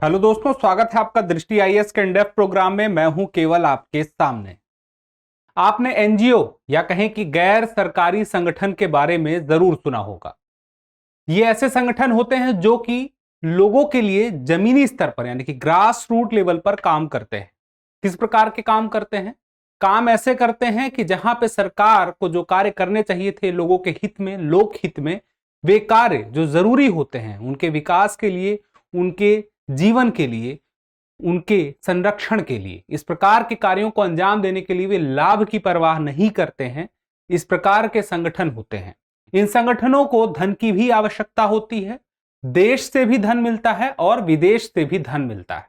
Hello दोस्तों, स्वागत है आपका दृष्टि आईएएस के इंडेप्थ प्रोग्राम में। मैं हूं केवल आपके सामने। आपने एनजीओ या कहें कि गैर सरकारी संगठन के बारे में जरूर सुना होगा। ये ऐसे संगठन होते हैं जो कि लोगों के लिए जमीनी स्तर पर यानी कि ग्रास रूट लेवल पर काम करते हैं। किस प्रकार के काम करते हैं? काम ऐसे करते हैं कि जहां पे सरकार को जो कार्य करने चाहिए थे लोगों के हित में, लोक हित में, वे कार्य जो जरूरी होते हैं उनके विकास के लिए, उनके जीवन के लिए, उनके संरक्षण के लिए, इस प्रकार के कार्यों को अंजाम देने के लिए वे लाभ की परवाह नहीं करते हैं। इस प्रकार के संगठन होते हैं। इन संगठनों को धन की भी आवश्यकता होती है। देश से भी धन मिलता है और विदेश से भी धन मिलता है।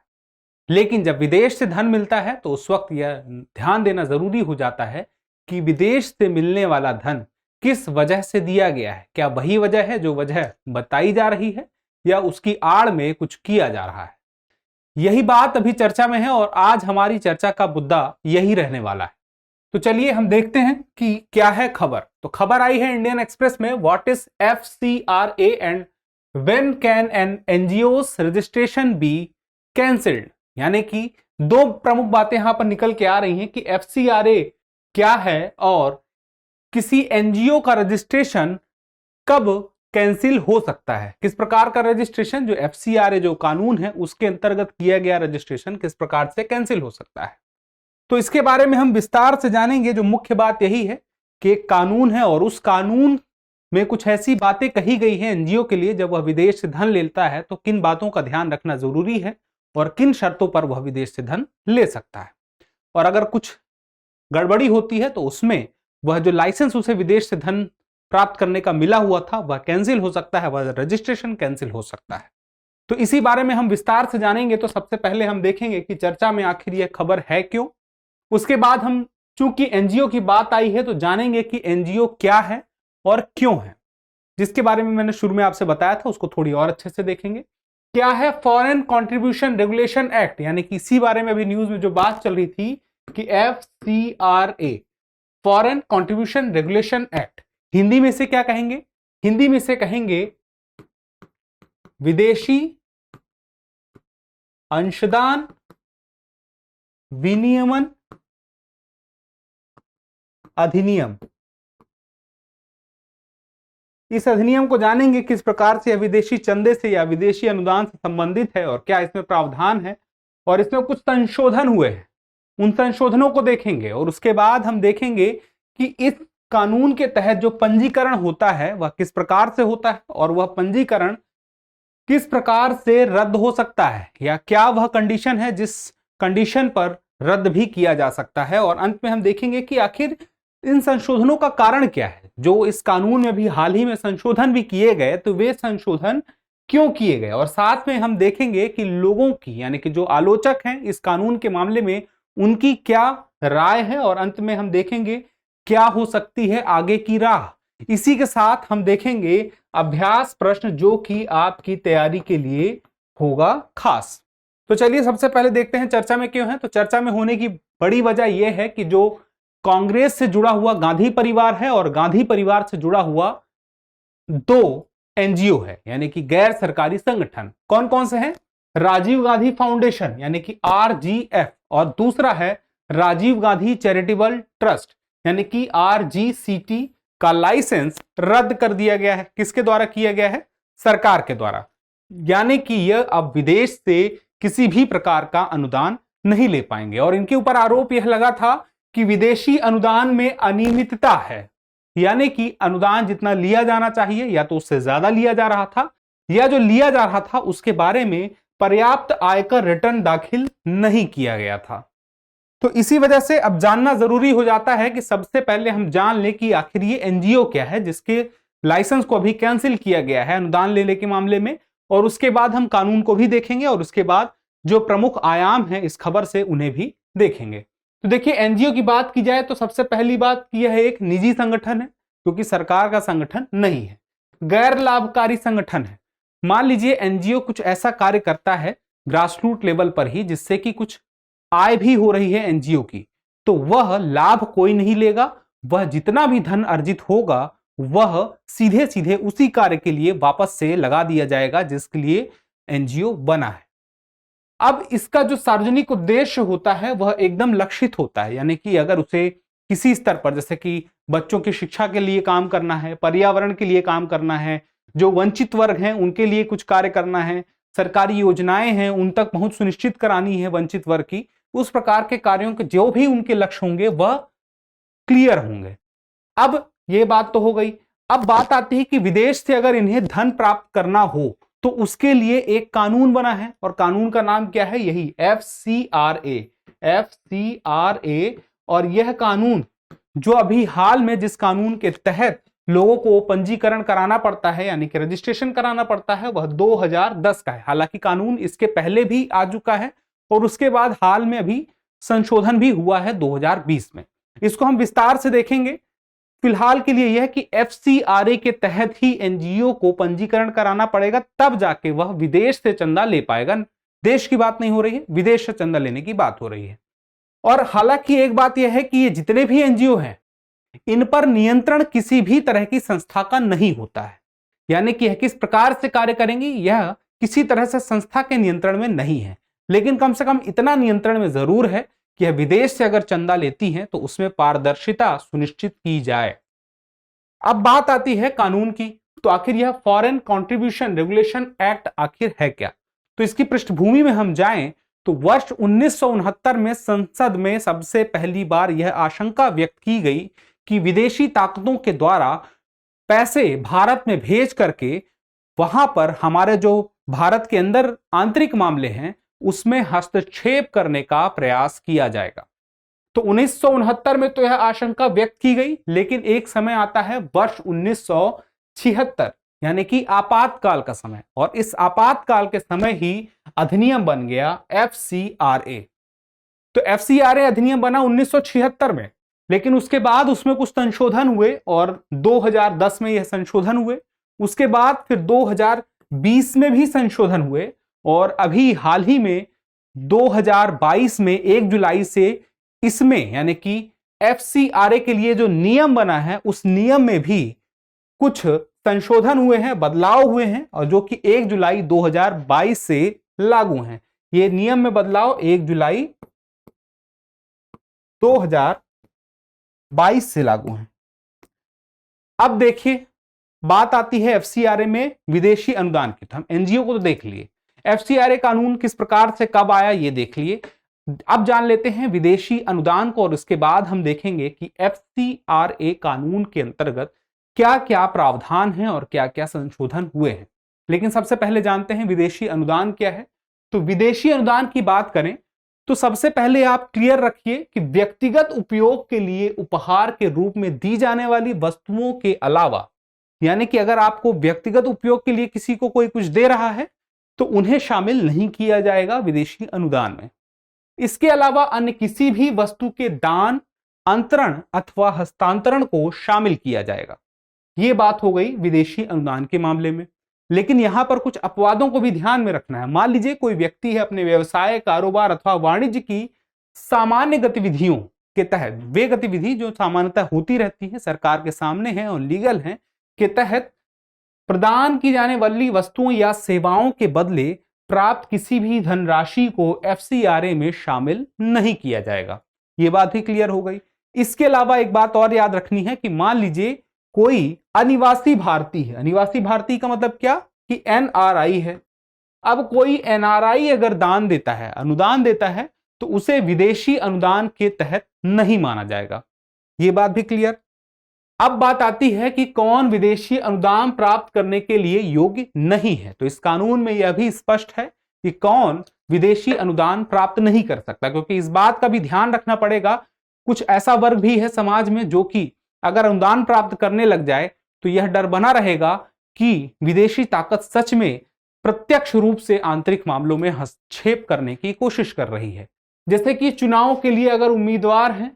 लेकिन जब विदेश से धन मिलता है तो उस वक्त यह ध्यान देना जरूरी हो जाता है कि विदेश से मिलने वाला धन किस वजह से दिया गया है। क्या वही वजह है जो वजह बताई जा रही है या उसकी आड़ में कुछ किया जा रहा है? यही बात अभी चर्चा में है और आज हमारी चर्चा का मुद्दा यही रहने वाला है। तो चलिए हम देखते हैं कि क्या है खबर। तो खबर आई है इंडियन एक्सप्रेस में, what is FCRA and when can an NGOs registration B cancelled. यानी कि दो प्रमुख बातें यहां पर निकल के आ रही हैं कि FCRA क्या है और किसी एनजीओ का रजिस्ट्रेशन कब कैंसिल हो सकता है। किस प्रकार का रजिस्ट्रेशन, जो FCRA जो कानून है उसके अंतर्गत किया गया रजिस्ट्रेशन किस प्रकार से कैंसिल हो सकता है। तो इसके बारे में हम विस्तार से जानेंगे। जो मुख्य बात यही है कि एक कानून है और उस कानून में कुछ ऐसी बातें कही गई हैं एनजीओ के लिए, जब वह विदेश से धन लेता है तो किन बातों का ध्यान रखना जरूरी है और किन शर्तों पर वह विदेश से धन ले सकता है। और अगर कुछ गड़बड़ी होती है तो उसमें वह जो लाइसेंस उसे विदेश से धन प्राप्त करने का मिला हुआ था वह कैंसिल हो सकता है, वह रजिस्ट्रेशन कैंसिल हो सकता है। तो इसी बारे में हम विस्तार से जानेंगे। तो सबसे पहले हम देखेंगे कि चर्चा में आखिर यह खबर है क्यों। उसके बाद हम चूंकि एनजीओ की बात आई है तो जानेंगे कि एनजीओ क्या है और क्यों है, जिसके बारे में मैंने शुरू में आपसे बताया था उसको थोड़ी और अच्छे से देखेंगे। क्या है फॉरेन कंट्रीब्यूशन रेगुलेशन एक्ट, यानी कि इसी बारे में अभी न्यूज में जो बात चल रही थी कि FCRA foreign contribution regulation act, Hindi में से क्या कहेंगे? हिंदी में से कहेंगे विदेशी अंशदान विनियमन अधिनियम। इस अधिनियम को जानेंगे किस प्रकार से यह विदेशी चंदे से या विदेशी अनुदान से संबंधित है और क्या इसमें प्रावधान है और इसमें कुछ संशोधन हुए हैं, उन संशोधनों को देखेंगे। और उसके बाद हम देखेंगे कि इस कानून के तहत जो पंजीकरण होता है वह किस प्रकार से होता है और वह पंजीकरण किस प्रकार से रद्द हो सकता है, या क्या वह कंडीशन है जिस कंडीशन पर रद्द भी किया जा सकता है। और अंत में हम देखेंगे कि आखिर इन संशोधनों का कारण क्या है। जो इस कानून में भी हाल ही में संशोधन भी किए गए तो वे संशोधन क्यों किए गए, और साथ में हम देखेंगे कि लोगों की यानी कि जो आलोचक हैं इस कानून के मामले में उनकी क्या राय है, और अंत में हम देखेंगे क्या हो सकती है आगे की राह। इसी के साथ हम देखेंगे अभ्यास प्रश्न जो कि आपकी तैयारी के लिए होगा खास। तो चलिए सबसे पहले देखते हैं चर्चा में क्यों है। तो चर्चा में होने की बड़ी वजह यह है कि जो कांग्रेस से जुड़ा हुआ गांधी परिवार है और गांधी परिवार से जुड़ा हुआ दो एनजीओ है, यानी कि गैर सरकारी संगठन। कौन कौन से हैं? राजीव गांधी फाउंडेशन यानी कि RGF, और दूसरा है राजीव गांधी चैरिटेबल ट्रस्ट यानी कि RGCT का लाइसेंस रद्द कर दिया गया है। किसके द्वारा किया गया है? सरकार के द्वारा। यानी कि यह अब विदेश से किसी भी प्रकार का अनुदान नहीं ले पाएंगे। और इनके ऊपर आरोप यह लगा था कि विदेशी अनुदान में अनियमितता है, यानी कि अनुदान जितना लिया जाना चाहिए या तो उससे ज्यादा लिया जा रहा था, या जो लिया जा रहा था उसके बारे में पर्याप्त आयकर रिटर्न दाखिल नहीं किया गया था। तो इसी वजह से अब जानना जरूरी हो जाता है कि सबसे पहले हम जान लें कि आखिर ये एनजीओ क्या है जिसके लाइसेंस को अभी कैंसिल किया गया है अनुदान लेने के मामले में। और उसके बाद हम कानून को भी देखेंगे और उसके बाद जो प्रमुख आयाम है इस खबर से उन्हें भी देखेंगे। तो देखिए, एनजीओ की बात की जाए तो सबसे पहली बात यह है एक निजी संगठन है, क्योंकि सरकार का संगठन नहीं है, गैर लाभकारी संगठन है। मान लीजिए एनजीओ कुछ ऐसा कार्य करता है ग्रासरूट लेवल पर ही जिससे कि कुछ आय भी हो रही है एनजीओ की, तो वह लाभ कोई नहीं लेगा। वह जितना भी धन अर्जित होगा वह सीधे सीधे उसी कार्य के लिए वापस से लगा दिया जाएगा जिसके लिए एनजीओ बना है। अब इसका जो सार्वजनिक उद्देश्य होता है वह एकदम लक्षित होता है, यानी कि अगर उसे किसी स्तर पर, जैसे कि बच्चों की शिक्षा के लिए काम करना है, पर्यावरण के लिए काम करना है, जो वंचित वर्ग हैं उनके लिए कुछ कार्य करना है, सरकारी योजनाएं हैं उन तक पहुंच सुनिश्चित करानी है वंचित वर्ग की, उस प्रकार के कार्यों के जो भी उनके लक्ष्य होंगे वह क्लियर होंगे। अब यह बात तो हो गई। अब बात आती है कि विदेश से अगर इन्हें धन प्राप्त करना हो तो उसके लिए एक कानून बना है, और कानून का नाम क्या है? यही FCRA। FCRA। और यह कानून जो अभी हाल में जिस कानून के तहत लोगों को पंजीकरण कराना पड़ता है, यानी कि रजिस्ट्रेशन कराना पड़ता है, वह 2010 का है। हालांकि कानून इसके पहले भी आ चुका है और उसके बाद हाल में अभी संशोधन भी हुआ है 2020 में। इसको हम विस्तार से देखेंगे। फिलहाल के लिए यह कि FCRA के तहत ही एनजीओ को पंजीकरण कराना पड़ेगा, तब जाके वह विदेश से चंदा ले पाएगा। देश की बात नहीं हो रही है, विदेश से चंदा लेने की बात हो रही है। और हालांकि एक बात यह है कि ये जितने भी एनजीओ हैं इन पर नियंत्रण किसी भी तरह की संस्था का नहीं होता है, यानी कि यह किस प्रकार से कार्य करेंगी यह किसी तरह से संस्था के नियंत्रण में नहीं है। लेकिन कम से कम इतना नियंत्रण में जरूर है कि यह विदेश से अगर चंदा लेती हैं तो उसमें पारदर्शिता सुनिश्चित की जाए। अब बात आती है कानून की, तो आखिर यह फॉरेन कंट्रीब्यूशन रेगुलेशन एक्ट आखिर है क्या? तो इसकी पृष्ठभूमि में हम जाएं तो वर्ष 1969 में संसद में सबसे पहली बार यह आशंका व्यक्त की गई कि विदेशी ताकतों के द्वारा पैसे भारत में भेज करके वहां पर हमारे जो भारत के अंदर आंतरिक मामले हैं उसमें हस्तक्षेप करने का प्रयास किया जाएगा। तो 1969 में तो यह आशंका व्यक्त की गई, लेकिन एक समय आता है वर्ष 1976, यानी कि आपातकाल का समय, और इस आपातकाल के समय ही अधिनियम बन गया FCRA। तो FCRA अधिनियम बना 1976 में, लेकिन उसके बाद उसमें कुछ संशोधन हुए और 2010 में यह संशोधन हुए। उसके बाद फिर 2020 में भी संशोधन हुए, और अभी हाल ही में 2022 में 1 जुलाई से इसमें यानी कि FCRA के लिए जो नियम बना है उस नियम में भी कुछ संशोधन हुए हैं, बदलाव हुए हैं, और जो कि 1 जुलाई 2022 से लागू हैं। ये नियम में बदलाव 1 जुलाई 2022 से लागू हैं। अब देखिए बात आती है FCRA में विदेशी अनुदान की। तो हम एनजीओ को तो देख लिए, FCRA कानून किस प्रकार से कब आया ये देख लिए। अब जान लेते हैं विदेशी अनुदान को, और इसके बाद हम देखेंगे कि FCRA कानून के अंतर्गत क्या क्या प्रावधान हैं और क्या क्या संशोधन हुए हैं। लेकिन सबसे पहले जानते हैं विदेशी अनुदान क्या है। तो विदेशी अनुदान की बात करें तो सबसे पहले आप क्लियर रखिए कि व्यक्तिगत उपयोग के लिए उपहार के रूप में दी जाने वाली वस्तुओं के अलावा, यानी कि अगर आपको व्यक्तिगत उपयोग के लिए किसी को कोई कुछ दे रहा है तो उन्हें शामिल नहीं किया जाएगा विदेशी अनुदान में। इसके अलावा अन्य किसी भी वस्तु के दान, अंतरण अथवा हस्तांतरण को शामिल किया जाएगा। यह बात हो गई विदेशी अनुदान के मामले में। लेकिन यहां पर कुछ अपवादों को भी ध्यान में रखना है। मान लीजिए कोई व्यक्ति है अपने व्यवसाय, कारोबार अथवा वाणिज्य की सामान्य गतिविधियों के तहत, वे गतिविधि जो सामान्यतः होती रहती है, सरकार के सामने है और लीगल है, के तहत प्रदान की जाने वाली वस्तुओं या सेवाओं के बदले प्राप्त किसी भी धनराशि को FCRA में शामिल नहीं किया जाएगा। यह बात भी क्लियर हो गई। इसके अलावा एक बात और याद रखनी है कि मान लीजिए कोई अनिवासी भारतीय है। अनिवासी भारतीय का मतलब क्या कि NRI है। अब कोई NRI अगर दान देता है, अनुदान देता है, तो उसे विदेशी अनुदान के तहत नहीं माना जाएगा। यह बात भी क्लियर। अब बात आती है कि कौन विदेशी अनुदान प्राप्त करने के लिए योग्य नहीं है। तो इस कानून में यह भी स्पष्ट है कि कौन विदेशी अनुदान प्राप्त नहीं कर सकता, क्योंकि इस बात का भी ध्यान रखना पड़ेगा कुछ ऐसा वर्ग भी है समाज में जो कि अगर अनुदान प्राप्त करने लग जाए तो यह डर बना रहेगा कि विदेशी ताकत सच में प्रत्यक्ष रूप से आंतरिक मामलों में हस्तक्षेप करने की कोशिश कर रही है। जैसे कि चुनाव के लिए अगर उम्मीदवार हैं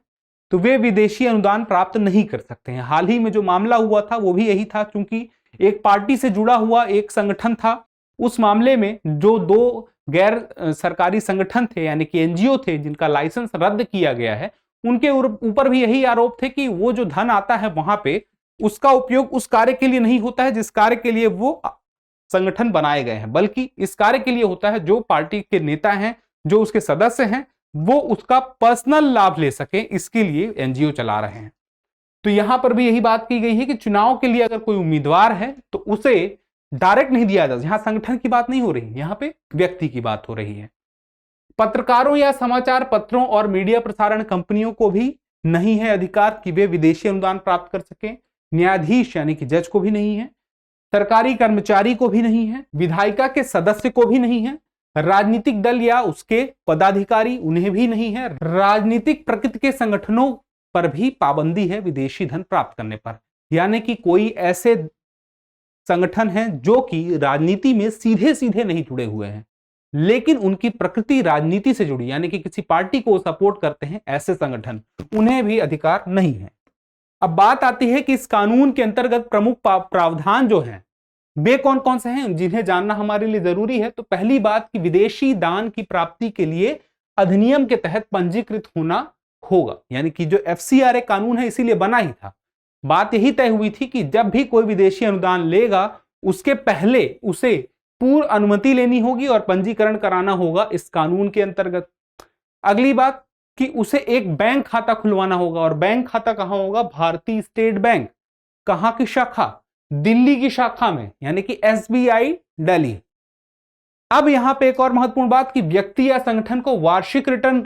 तो वे विदेशी अनुदान प्राप्त नहीं कर सकते हैं। हाल ही में जो मामला हुआ था वो भी यही था, क्योंकि एक पार्टी से जुड़ा हुआ एक संगठन था। उस मामले में जो 2 गैर सरकारी संगठन थे, यानी कि एनजीओ थे, जिनका लाइसेंस रद्द किया गया है, उनके ऊपर भी यही आरोप थे कि वो जो धन आता है वहां पे उसका उपयोग उस कार्य के लिए नहीं होता है जिस कार्य के लिए वो संगठन बनाए गए हैं, बल्कि इस कार्य के लिए होता है जो पार्टी के नेता हैं, जो उसके सदस्य हैं, वो उसका पर्सनल लाभ ले सके, इसके लिए एनजीओ चला रहे हैं। तो यहां पर भी यही बात की गई है कि चुनाव के लिए अगर कोई उम्मीदवार है तो उसे डायरेक्ट नहीं दिया जाता। यहां संगठन की बात नहीं हो रही, यहां पे व्यक्ति की बात हो रही है। पत्रकारों या समाचार पत्रों और मीडिया प्रसारण कंपनियों को भी नहीं है अधिकार कि वे विदेशी अनुदान प्राप्त कर सकें। न्यायाधीश यानी कि जज को भी नहीं है, सरकारी कर्मचारी को भी नहीं है, विधायिका के सदस्य को भी नहीं है, राजनीतिक दल या उसके पदाधिकारी उन्हें भी नहीं है, राजनीतिक प्रकृति के संगठनों पर भी पाबंदी है विदेशी धन प्राप्त करने पर। यानी कि कोई ऐसे संगठन हैं जो कि राजनीति में सीधे सीधे नहीं जुड़े हुए हैं, लेकिन उनकी प्रकृति राजनीति से जुड़ी, यानी कि किसी पार्टी को सपोर्ट करते हैं, ऐसे संगठन, उन्हें भी अधिकार नहीं है। अब बात आती है कि इस कानून के अंतर्गत प्रमुख प्रावधान जो हैं वे कौन कौन से हैं, जिन्हें जानना हमारे लिए जरूरी है। तो पहली बात कि विदेशी दान की प्राप्ति के लिए अधिनियम के तहत पंजीकृत होना होगा, यानी कि जो एफसीआरए कानून है इसीलिए बना ही था। बात यही तय हुई थी कि जब भी कोई विदेशी अनुदान लेगा उसके पहले उसे पूर्व अनुमति लेनी होगी और पंजीकरण कराना होगा इस कानून के अंतर्गत। अगली बात कि उसे एक बैंक खाता खुलवाना होगा, और बैंक खाता कहां होगा, भारतीय स्टेट बैंक। कहां की शाखा, दिल्ली की शाखा में, यानी कि एसबीआई दिल्ली। अब यहां पे एक और महत्वपूर्ण बात कि व्यक्ति या संगठन को वार्षिक रिटर्न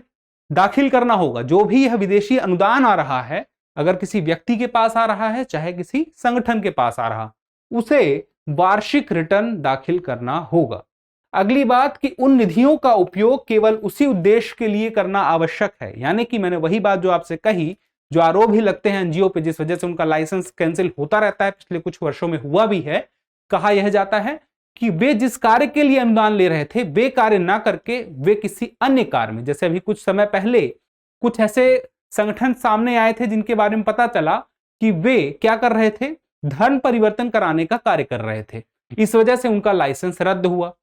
दाखिल करना होगा। जो भी यह विदेशी अनुदान आ रहा है, अगर किसी व्यक्ति के पास आ रहा है चाहे किसी संगठन के पास आ रहा, उसे वार्षिक रिटर्न दाखिल करना होगा। अगली बात कि उन निधियों का उपयोग केवल उसी उद्देश्य के लिए करना आवश्यक है, यानी कि मैंने वही बात जो आपसे कही, जो आरोप भी लगते हैं एनजीओ पे, जिस वजह से उनका लाइसेंस कैंसिल होता रहता है, पिछले कुछ वर्षों में हुआ भी है। कहा यह जाता है कि वे जिस कार्य के लिए अनुदान ले रहे थे वे कार्य ना करके वे किसी अन्य कार्य में, जैसे अभी कुछ समय पहले कुछ ऐसे संगठन सामने आए थे जिनके बारे में पता चला कि वे क्या कर रहे थे, धर्म परिवर्तन कराने का कार्य कर रहे थे, इस वजह से उनका लाइसेंस रद्द हुआ।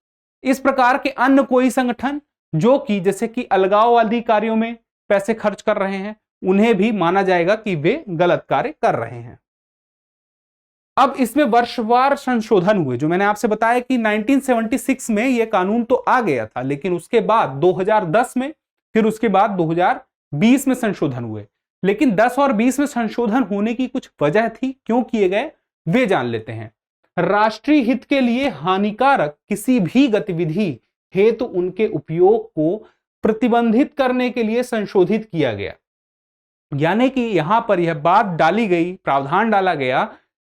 इस प्रकार के अन्य कोई संगठन जो कि जैसे कि अलगाववादी कार्यों में पैसे खर्च कर रहे हैं, उन्हें भी माना जाएगा कि वे गलत कार्य कर रहे हैं। अब इसमें वर्षवार संशोधन हुए, जो मैंने आपसे बताया कि 1976 में यह कानून तो आ गया था, लेकिन उसके बाद 2010 में, फिर उसके बाद 2020 में संशोधन हुए। लेकिन 10 और 20 में संशोधन होने की कुछ वजह थी, क्यों किए गए वे जान लेते हैं। राष्ट्रीय हित के लिए हानिकारक किसी भी गतिविधि हेतु उनके उपयोग को प्रतिबंधित करने के लिए संशोधित किया गया। यानी कि यहां पर यह बात डाली गई, प्रावधान डाला गया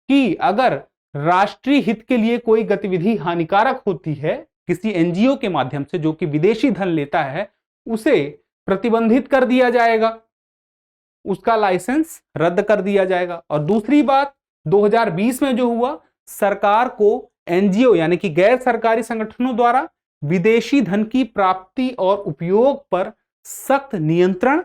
कि अगर राष्ट्रीय हित के लिए कोई गतिविधि हानिकारक होती है किसी एनजीओ के माध्यम से जो कि विदेशी धन लेता है, उसे प्रतिबंधित कर दिया जाएगा, उसका लाइसेंस रद्द कर दिया जाएगा। और दूसरी बात 2020 में जो हुआ, सरकार को एनजीओ यानी कि गैर सरकारी संगठनों द्वारा विदेशी धन की प्राप्ति और उपयोग पर सख्त नियंत्रण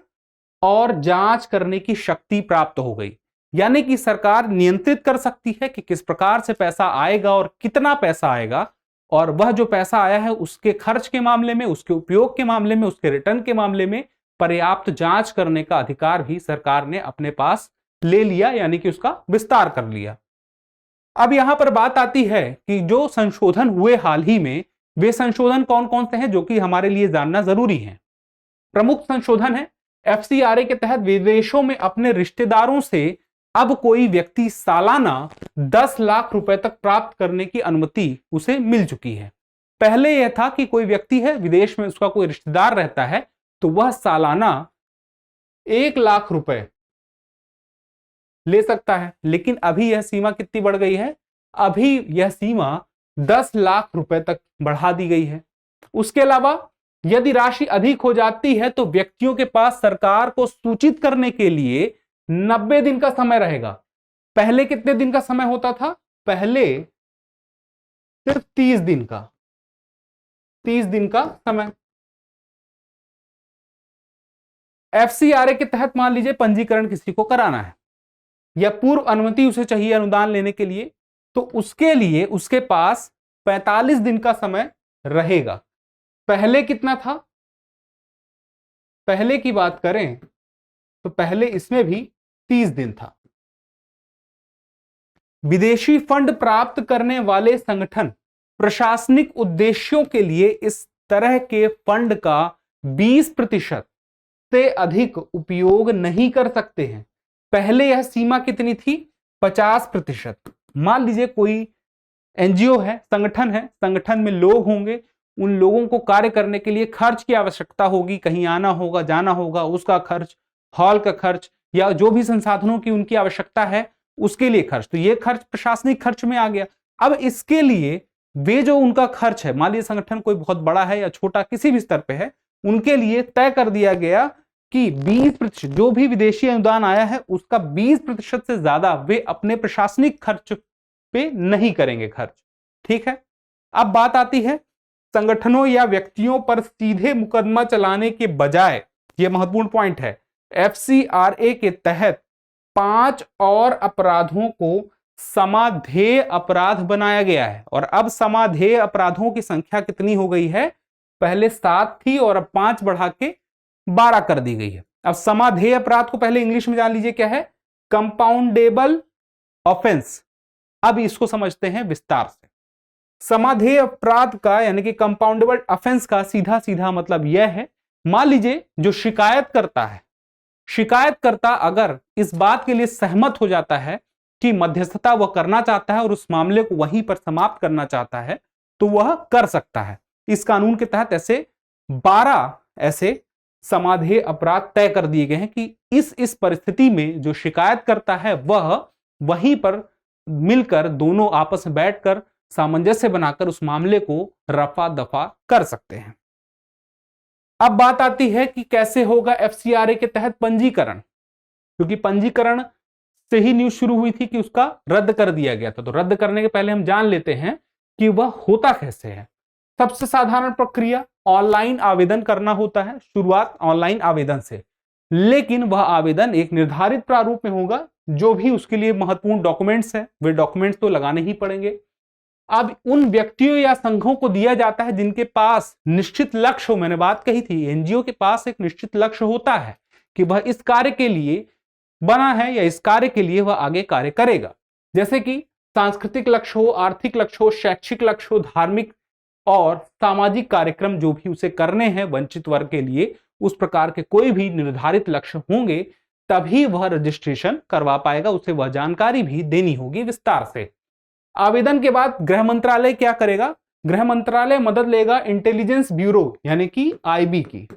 और जांच करने की शक्ति प्राप्त हो गई। यानी कि सरकार नियंत्रित कर सकती है कि किस प्रकार से पैसा आएगा और कितना पैसा आएगा, और वह जो पैसा आया है उसके खर्च के मामले में, उसके उपयोग के मामले में, उसके रिटर्न के मामले में पर्याप्त जांच करने का अधिकार भी सरकार ने अपने पास ले लिया, यानी कि उसका विस्तार कर लिया। अब यहां पर बात आती है कि जो संशोधन हुए हाल ही में, वे संशोधन कौन कौन से हैं जो कि हमारे लिए जानना जरूरी है। प्रमुख संशोधन है एफसीआरए के तहत विदेशों में अपने रिश्तेदारों से अब कोई व्यक्ति सालाना 10 लाख रुपए तक प्राप्त करने की अनुमति उसे मिल चुकी है। पहले यह था कि कोई व्यक्ति है विदेश में, उसका कोई रिश्तेदार रहता है, तो वह सालाना 1 लाख रुपए ले सकता है। लेकिन अभी यह सीमा कितनी बढ़ गई है, अभी यह सीमा 10 लाख रुपए तक बढ़ा दी गई है। उसके अलावा यदि राशि अधिक हो जाती है तो व्यक्तियों के पास सरकार को सूचित करने के लिए 90 दिन का समय रहेगा। पहले कितने दिन का समय होता था, पहले सिर्फ 30 दिन का, 30 दिन का समय। एफसीआरए के तहत मान लीजिए पंजीकरण किसी को कराना है या पूर्व अनुमति उसे चाहिए अनुदान लेने के लिए, तो उसके लिए उसके पास 45 दिन का समय रहेगा। पहले कितना था, पहले की बात करें तो पहले इसमें भी 30 दिन था। विदेशी फंड प्राप्त करने वाले संगठन प्रशासनिक उद्देश्यों के लिए इस तरह के फंड का 20% से अधिक उपयोग नहीं कर सकते हैं। पहले यह सीमा कितनी थी? 50%। मान लीजिए कोई एनजीओ है, संगठन में लोग होंगे, उन लोगों को कार्य करने के लिए खर्च की आवश्यकता होगी, कहीं आना होगा, जाना होगा, उसका खर्च, हॉल का खर्च, या जो भी संसाधनों की उनकी आवश्यकता है उसके लिए खर्च। तो ये खर्च प्रशासनिक खर्च में आ गया। अब इसके लिए वे जो उनका खर्च है, मान लीजिए संगठन कोई बहुत बड़ा है या छोटा, किसी भी स्तर पे है, उनके लिए तय कर दिया गया कि 20% जो भी विदेशी अनुदान आया है उसका 20% से ज्यादा वे अपने प्रशासनिक खर्च पे नहीं करेंगे खर्च। ठीक है। अब बात आती है संगठनों या व्यक्तियों पर सीधे मुकदमा चलाने के बजाय, यह महत्वपूर्ण पॉइंट है, एफसीआरए के तहत 5 और अपराधों को समाधेय अपराध बनाया गया है। और अब समाधेय अपराधों की संख्या कितनी हो गई है? पहले 7 थी और अब 5 बढ़ा के 12 कर दी गई है। अब समाधेय अपराध को पहले इंग्लिश में जान लीजिए क्या है? Compoundable offence. अब इसको समझते हैं विस्तार से। समाधेय अपराध का यानी कि कंपाउंडेबल ऑफेंस का सीधा सीधा मतलब यह है, मान लीजिए जो शिकायत करता है, शिकायतकर्ता अगर इस बात के लिए सहमत हो जाता है कि मध्यस्थता वह करना चाहता है और उस मामले को वहीं पर समाप्त करना चाहता है, तो वह कर सकता है। इस कानून के तहत ऐसे 12 ऐसे समाधेय अपराध तय कर दिए गए हैं कि इस परिस्थिति में जो शिकायत करता है वह वहीं पर मिलकर दोनों आपस में बैठकर सामंजस्य बनाकर उस मामले को रफा दफा कर सकते हैं। अब बात आती है कि कैसे होगा एफसीआरए के तहत पंजीकरण, क्योंकि पंजीकरण से ही न्यूज शुरू हुई थी कि उसका रद्द कर दिया गया था। तो रद्द करने के पहले हम जान लेते हैं कि वह होता कैसे है। सबसे साधारण प्रक्रिया ऑनलाइन आवेदन करना होता है, शुरुआत ऑनलाइन आवेदन से, लेकिन वह आवेदन एक निर्धारित प्रारूप में होगा। जो भी उसके लिए महत्वपूर्ण डॉक्यूमेंट्स है वे डॉक्यूमेंट्स तो लगाने ही पड़ेंगे। अब उन व्यक्तियों या संघों को दिया जाता है जिनके पास निश्चित लक्ष्य हो। मैंने बात कही थी, एनजीओ के पास एक निश्चित लक्ष्य होता है कि वह इस कार्य के लिए बना है या इस कार्य के लिए वह आगे कार्य करेगा। जैसे कि सांस्कृतिक लक्ष्य हो, आर्थिक लक्ष्य हो, शैक्षिक लक्ष्य हो, धार्मिक और सामाजिक कार्यक्रम जो भी उसे करने हैं वंचित वर्ग के लिए, उस प्रकार के कोई भी निर्धारित लक्ष्य होंगे तभी वह रजिस्ट्रेशन करवा पाएगा। उसे वह जानकारी भी देनी होगी विस्तार से। आवेदन के बाद गृह मंत्रालय क्या करेगा? गृह मंत्रालय मदद लेगा इंटेलिजेंस ब्यूरो यानी कि आईबी की।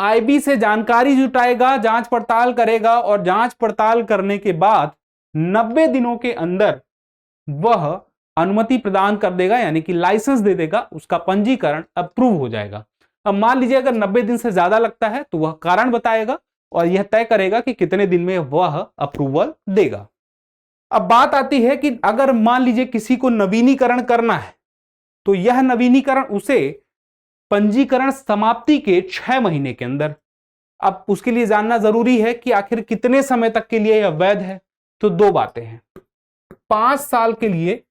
आईबी से जानकारी जुटाएगा, जांच पड़ताल करेगा और जांच पड़ताल करने के बाद 90 दिनों के अंदर वह अनुमति प्रदान कर देगा यानी कि लाइसेंस दे देगा, उसका पंजीकरण अप्रूव हो जाएगा। अब मान लीजिए अगर 90 दिन से ज्यादा लगता है तो वह कारण बताएगा और यह तय करेगा कि कितने दिन में वह अप्रूवल देगा। अब बात आती है कि अगर मान लीजिए किसी को नवीनीकरण करना है तो यह नवीनीकरण उसे पंजीकरण समाप्ति के 6 महीने के अंदर। अब उसके लिए जानना जरूरी है कि आखिर कितने समय तक के लिए यह वैध है। तो 2 बातें हैं, 5 साल के लिए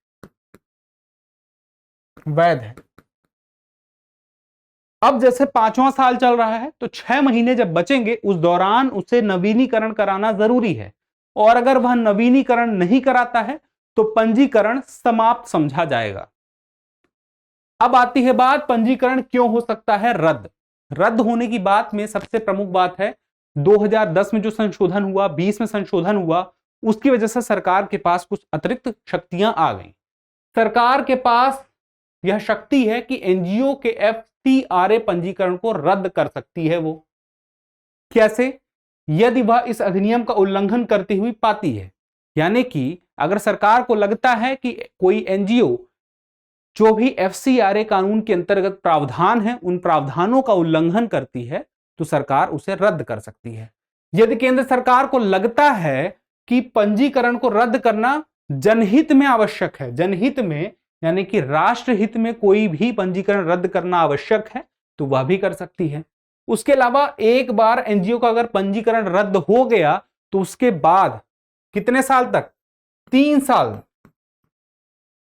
वैध है। अब जैसे 5वां साल चल रहा है तो 6 महीने जब बचेंगे उस दौरान उसे नवीनीकरण कराना जरूरी है, और अगर वह नवीनीकरण नहीं कराता है तो पंजीकरण समाप्त समझा जाएगा। अब आती है बात, पंजीकरण क्यों हो सकता है रद्द? रद्द होने की बात में सबसे प्रमुख बात है 2010 में जो संशोधन हुआ, 20 में संशोधन हुआ, उसकी वजह से सरकार के पास कुछ अतिरिक्त शक्तियां आ गई। सरकार के पास यह शक्ति है कि एनजीओ के एफसीआरए पंजीकरण को रद्द कर सकती है। वो कैसे? यदि वह इस अधिनियम का उल्लंघन करती हुई पाती है, यानी कि अगर सरकार को लगता है कि कोई एनजीओ जो भी एफसीआरए कानून के अंतर्गत प्रावधान है उन प्रावधानों का उल्लंघन करती है तो सरकार उसे रद्द कर सकती है। यदि केंद्र सरकार को लगता है कि पंजीकरण को रद्द करना जनहित में आवश्यक है, जनहित में यानी कि राष्ट्र हित में कोई भी पंजीकरण रद्द करना आवश्यक है, तो वह भी कर सकती है। उसके अलावा एक बार एनजीओ का अगर पंजीकरण रद्द हो गया तो उसके बाद कितने साल तक? 3 साल,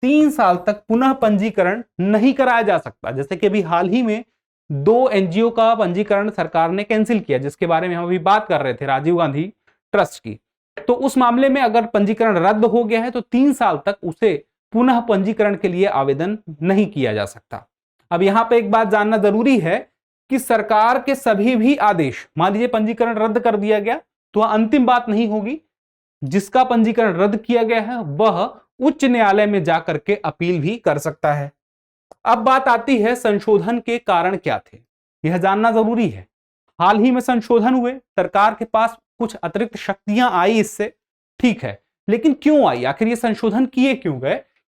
3 साल तक पुनः पंजीकरण नहीं कराया जा सकता। जैसे कि अभी हाल ही में 2 एनजीओ का पंजीकरण सरकार ने कैंसिल किया, जिसके बारे में हम अभी बात कर रहे थे, राजीव गांधी ट्रस्ट की। तो उस मामले में अगर पंजीकरण रद्द हो गया है तो 3 साल तक उसे पुनः पंजीकरण के लिए आवेदन नहीं किया जा सकता। अब यहां पे एक बात जानना जरूरी है कि सरकार के सभी भी आदेश, मान लीजिए पंजीकरण रद्द कर दिया गया, तो वह अंतिम बात नहीं होगी। जिसका पंजीकरण रद्द किया गया है वह उच्च न्यायालय में जाकर के अपील भी कर सकता है। अब बात आती है संशोधन के कारण क्या थे, यह जानना जरूरी है। हाल ही में संशोधन हुए, सरकार के पास कुछ अतिरिक्त शक्तियां आई इससे, ठीक है, लेकिन क्यों आई, आखिर ये संशोधन किए क्यों गए?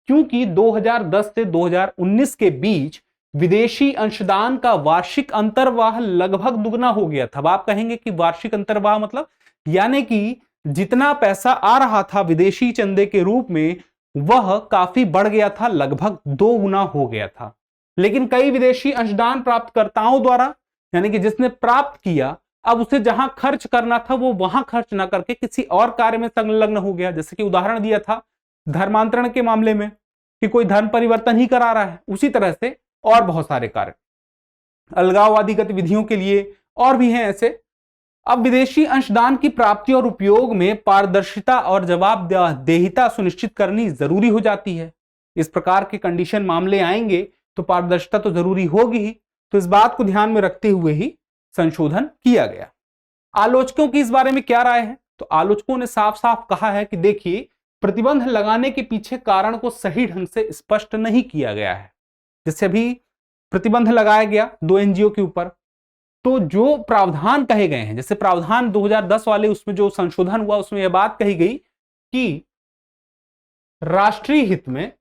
क्योंकि 2010 से 2019 के बीच विदेशी अंशदान का वार्षिक अंतर्वाह लगभग दुगना हो गया था। अब आप कहेंगे कि वार्षिक अंतर्वाह मतलब, यानी कि जितना पैसा आ रहा था विदेशी चंदे के रूप में वह काफी बढ़ गया था, लगभग 2 गुना हो गया था। लेकिन कई विदेशी अंशदान प्राप्तकर्ताओं द्वारा, यानी कि जिसने प्राप्त किया, अब उसे जहां खर्च करना था वो वहां खर्च ना करके किसी और कार्य में संलग्न हो गया। जैसे कि उदाहरण दिया था धर्मांतरण के मामले में कि कोई धर्म परिवर्तन ही करा रहा है, उसी तरह से और बहुत सारे कार्य, अलगाववादी गतिविधियों के लिए और भी हैं ऐसे। अब विदेशी अंशदान की प्राप्ति और उपयोग में पारदर्शिता और जवाबदेहिता सुनिश्चित करनी जरूरी हो जाती है। इस प्रकार के कंडीशन मामले आएंगे तो पारदर्शिता तो जरूरी होगी ही, तो इस बात को ध्यान में रखते हुए ही संशोधन किया गया। आलोचकों की इस बारे में क्या राय है? तो आलोचकों ने साफ साफ कहा है कि देखिए, प्रतिबंध लगाने के पीछे कारण को सही ढंग से स्पष्ट नहीं किया गया है। जैसे अभी प्रतिबंध लगाया गया 2 एनजीओ के ऊपर, तो जो प्रावधान कहे गए हैं, जैसे प्रावधान 2010 वाले उसमें जो संशोधन हुआ उसमें यह बात कही गई कि राष्ट्रीय हित में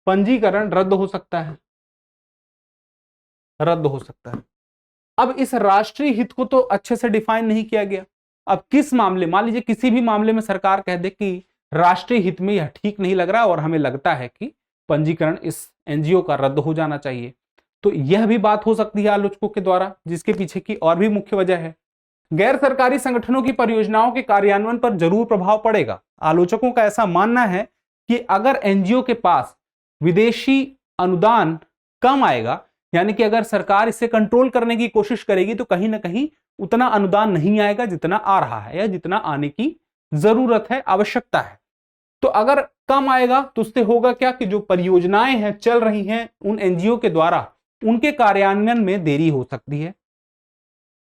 पंजीकरण रद्द हो सकता है, रद्द हो सकता है। अब इस राष्ट्रीय हित को तो अच्छे से डिफाइन नहीं किया गया। अब किस मामले, मान लीजिए किसी भी मामले में सरकार कह दे कि राष्ट्रीय हित में यह ठीक नहीं लग रहा और हमें लगता है कि पंजीकरण इस एनजीओ का रद्द हो जाना चाहिए, तो यह भी बात हो सकती है आलोचकों के द्वारा, जिसके पीछे की और भी मुख्य वजह है। गैर सरकारी संगठनों की परियोजनाओं के कार्यान्वयन पर जरूर प्रभाव पड़ेगा। आलोचकों का ऐसा मानना है कि अगर एनजीओ के पास विदेशी अनुदान कम आएगा, यानी कि अगर सरकार इसे कंट्रोल करने की कोशिश करेगी, तो कहीं ना कहीं उतना अनुदान नहीं आएगा जितना आ रहा है या जितना आने की जरूरत है, आवश्यकता है। तो अगर कम आएगा तो उससे होगा क्या कि जो परियोजनाएं हैं चल रही हैं उन एनजीओ के द्वारा, उनके कार्यान्वयन में देरी हो सकती है।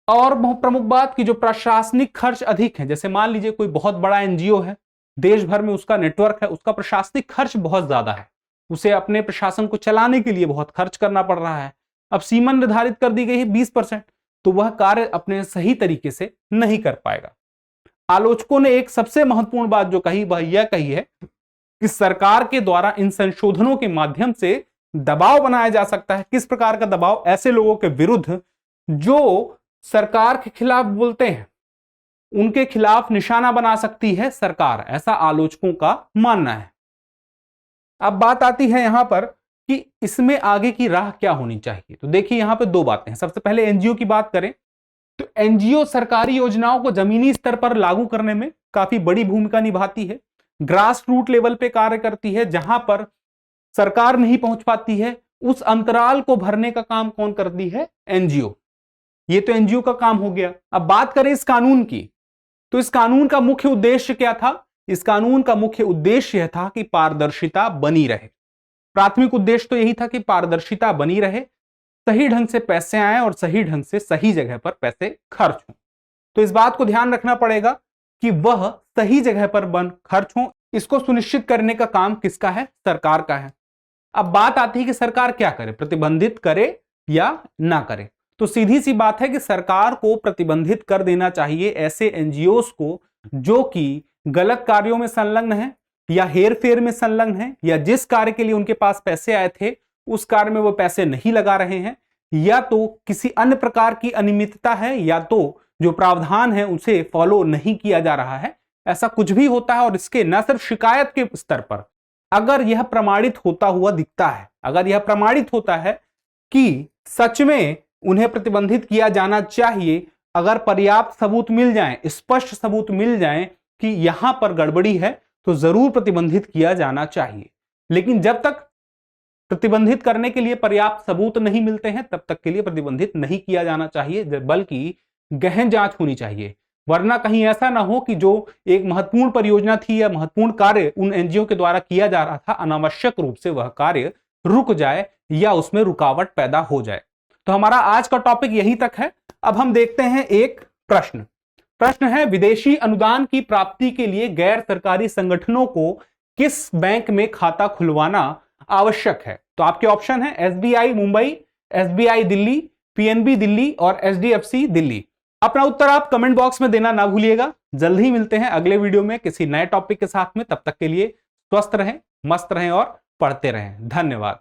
और बहुत प्रमुख बात कि जो प्रशासनिक खर्च अधिक है, जैसे मान लीजिए कोई बहुत बड़ा एनजीओ है, देश भर में उसका नेटवर्क है, उसका प्रशासनिक खर्च बहुत ज्यादा है, उसे अपने प्रशासन को चलाने के लिए बहुत खर्च करना पड़ रहा है। अब सीमा निर्धारित कर दी गई है 20%, तो वह कार्य अपने सही तरीके से नहीं कर पाएगा। आलोचकों ने एक सबसे महत्वपूर्ण बात जो कही वह यह कही है कि सरकार के द्वारा इन संशोधनों के माध्यम से दबाव बनाया जा सकता है। किस प्रकार का दबाव? ऐसे लोगों के विरुद्ध जो सरकार के खिलाफ बोलते हैं, उनके खिलाफ निशाना बना सकती है सरकार, ऐसा आलोचकों का मानना है। अब बात आती है यहां पर कि इसमें आगे की राह क्या होनी चाहिए। तो देखिए यहां पे 2 बातें हैं। सबसे पहले एनजीओ की बात करें तो एनजीओ सरकारी योजनाओं को जमीनी स्तर पर लागू करने में काफी बड़ी भूमिका निभाती है, ग्रास रूट लेवल पे कार्य करती है। जहां पर सरकार नहीं पहुंच पाती है, उस अंतराल को भरने का काम कौन करती है? एनजीओ। ये तो एनजीओ का काम हो गया। अब बात करें इस कानून की, तो इस कानून का मुख्य उद्देश्य क्या था? इस कानून का मुख्य उद्देश्य यह था कि पारदर्शिता बनी रहे। प्राथमिक उद्देश्य तो यही था कि पारदर्शिता बनी रहे, सही ढंग से पैसे आए और सही ढंग से सही जगह पर पैसे खर्च हों। तो इस बात को ध्यान रखना पड़ेगा कि वह सही जगह पर खर्च हों। इसको सुनिश्चित करने का काम किसका है? सरकार का है। अब बात आती है कि सरकार क्या करे, प्रतिबंधित करे या ना करे। तो सीधी सी बात है कि सरकार को प्रतिबंधित कर देना चाहिए ऐसे एनजीओस को जो कि गलत कार्यों में संलग्न है या हेर फेर में संलग्न है, या जिस कार्य के लिए उनके पास पैसे आए थे उस कार्य में वो पैसे नहीं लगा रहे हैं, या तो किसी अन्य प्रकार की अनियमितता है, या तो जो प्रावधान है उसे फॉलो नहीं किया जा रहा है। ऐसा कुछ भी होता है और इसके न सिर्फ शिकायत के स्तर पर, अगर यह प्रमाणित होता हुआ दिखता है, अगर यह प्रमाणित होता है कि सच में उन्हें प्रतिबंधित किया जाना चाहिए, अगर पर्याप्त सबूत मिल जाएं, स्पष्ट सबूत मिल जाएं कि यहां पर गड़बड़ी है, तो जरूर प्रतिबंधित किया जाना चाहिए। लेकिन जब तक प्रतिबंधित करने के लिए पर्याप्त सबूत नहीं मिलते हैं तब तक के लिए प्रतिबंधित नहीं किया जाना चाहिए, बल्कि गहन जांच होनी चाहिए। वरना कहीं ऐसा ना हो कि जो एक महत्वपूर्ण परियोजना थी या महत्वपूर्ण कार्य उन एनजीओ के द्वारा किया जा रहा था, अनावश्यक रूप से वह कार्य रुक जाए या उसमें रुकावट पैदा हो जाए। तो हमारा आज का टॉपिक यहीं तक है। अब हम देखते हैं एक प्रश्न है, विदेशी अनुदान की प्राप्ति के लिए गैर सरकारी संगठनों को किस बैंक में खाता खुलवाना आवश्यक है? तो आपके ऑप्शन है SBI Mumbai, SBI Delhi, PNB Delhi और एचडीएफसी दिल्ली। अपना उत्तर आप कमेंट बॉक्स में देना ना भूलिएगा। जल्द ही मिलते हैं अगले वीडियो में किसी नए टॉपिक के साथ में। तब तक के लिए स्वस्थ रहें, मस्त रहें और पढ़ते रहें। धन्यवाद।